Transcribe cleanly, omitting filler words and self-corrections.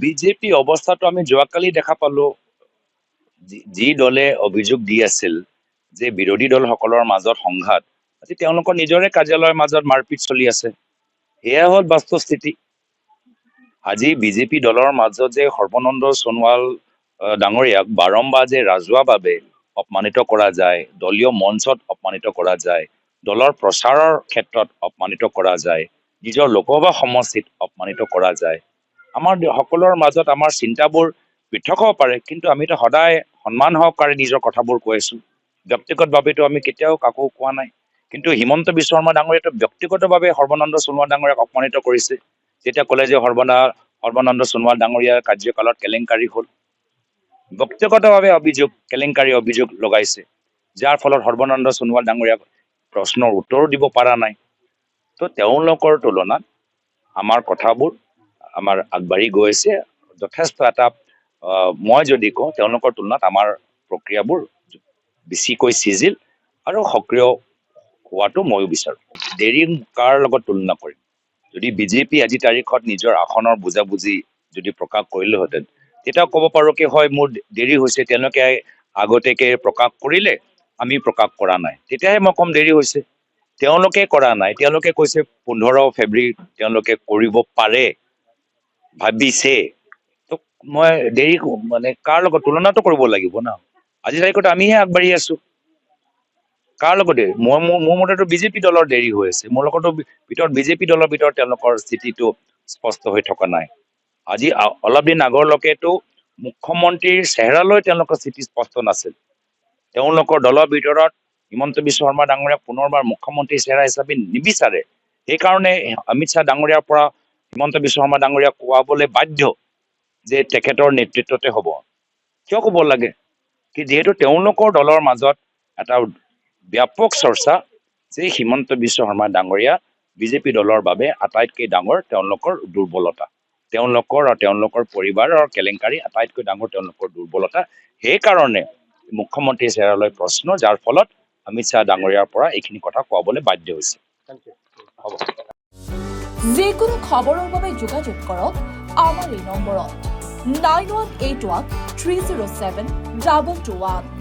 BJP অৱস্থাটো আমি যোৱাকালি দেখা পালো যি দলে অভিযোগ দি আছিল যে বিৰোধী দলসকলৰ মাজত সংঘাত আজি তেওঁলোকৰ নিজৰে কাৰ্যালয়ৰ মাজত মাৰপিট চলি আছে এয়া হ'ল বাস্তৱস্থিতি আজি বিজেপি দলৰ মাজত যে সৰ্বানন্দ সোণোৱাল ডাঙৰীয়াক বাৰম্বাৰ যে ৰাজহুৱাভাৱে অপমানিত কৰা যায় দলীয় মঞ্চত অপমানিত কৰা যায় দলৰ প্ৰচাৰৰ ক্ষেত্ৰত অপমানিত কৰা যায় নিজৰ লোকসভা সমষ্টিত অপমানিত কৰা যায় আমাৰ সকলৰ মাজত আমাৰ চিন্তাবোৰ পৃথক হ'ব পাৰে কিন্তু আমিতো সদায় সন্মান সহকাৰে নিজৰ কথাবোৰ কৈ আছো ব্যক্তিগতভাৱেতো আমি কেতিয়াও কাকো কোৱা নাই কিন্তু হিমন্ত বিশ্ব শৰ্মা ডাঙৰীয়াটো ব্যক্তিগতভাৱে সৰ্বানন্দ সোণোৱাল ডাঙৰীয়াক অপমানিত কৰিছে যেতিয়া ক'লে যে সৰ্বানন্দ সোণোৱাল ডাঙৰীয়াৰ কাৰ্যকালত কেলেংকাৰী হ'ল ব্যক্তিগতভাৱে কেলেংকাৰী অভিযোগ লগাইছে যাৰ ফলত সৰ্বানন্দ সোণোৱাল ডাঙৰীয়াক প্ৰশ্নৰ উত্তৰো দিব পৰা নাই তো তেওঁলোকৰ তুলনাত আমাৰ কথাবোৰ আমাৰ আগবাঢ়ি গৈ আছে যথেষ্ট এটা মই যদি কওঁ তেওঁলোকৰ তুলনাত আমাৰ প্ৰক্ৰিয়াবোৰ বেছিকৈ চিজিল আৰু সক্ৰিয় হোৱাটো ময়ো বিচাৰোঁ দেৰি কাৰ লগত তুলনা কৰিম যদি বিজেপি আজি তাৰিখত নিজৰ আসনৰ বুজাবুজি যদি প্ৰকাশ কৰিলেহেঁতেন তেতিয়া ক'ব পাৰোঁ কি হয় মোৰ দেৰি হৈছে তেওঁলোকে আগতীয়াকৈ প্ৰকাশ কৰিলে আমি প্ৰকাশ কৰা নাই তেতিয়াহে মই ক'ম দেৰি হৈছে তেওঁলোকে কৰা নাই তেওঁলোকে কৈছে 15 ফেব্ৰুৱাৰী তেওঁলোকে কৰিব পাৰে ভাবিছে তো মই দেৰি মানে কাৰ লগত তুলনাটো কৰিব লাগিব না আজি তাৰিখত আমিহে আগবাঢ়ি আছো কাৰ লগতে মোৰ মতেতো বিজেপি দলৰ দেৰি হৈ আছে মোৰ লগতো ভিতৰত বিজেপি দলৰ ভিতৰত তেওঁলোকৰ স্থিতিটো স্পষ্ট হৈ থকা নাই আজি অলপ দিন আগৰলৈকেতো মুখ্যমন্ত্ৰীৰ চেহেৰালৈ তেওঁলোকৰ স্থিতি স্পষ্ট নাছিল তেওঁলোকৰ দলৰ ভিতৰত হিমন্ত বিশ্ব শৰ্মা ডাঙৰীয়াক পুনৰবাৰ মুখ্যমন্ত্ৰী চেহেৰা হিচাপে নিবিচাৰে সেইকাৰণে অমিত শ্বাহ ডাঙৰীয়াৰ পৰা হিমন্ত বিশ্ব শৰ্মা ডাঙৰীয়াক কোৱাবলৈ বাধ্য যে তেখেতৰ নেতৃত্বতে হ'ব কিয় ক'ব লাগে কি যিহেতু তেওঁলোকৰ দলৰ মাজত এটা ব্যাপক চৰ্চা যে হিমন্ত বিশ্ব শৰ্মা ডাঙৰীয়া বিজেপি দলৰ বাবে আটাইতকৈ ডাঙৰ তেওঁলোকৰ দুৰ্বলতা তেওঁলোকৰ আৰু তেওঁলোকৰ পৰিবাৰৰ কেলেংকাৰী আটাইতকৈ ডাঙৰ তেওঁলোকৰ দুৰ্বলতা সেইকাৰণে মুখ্যমন্ত্ৰী চেহেৰালৈ প্ৰশ্ন যাৰ ফলত অমিত শ্বাহ ডাঙৰীয়াৰ পৰা এইখিনি কথা কোৱাবলৈ বাধ্য হৈছে হ'ব যিকোনো খবৰৰ বাবে যোগাযোগ কৰক আমাৰ এই নম্বৰত 9181 307 221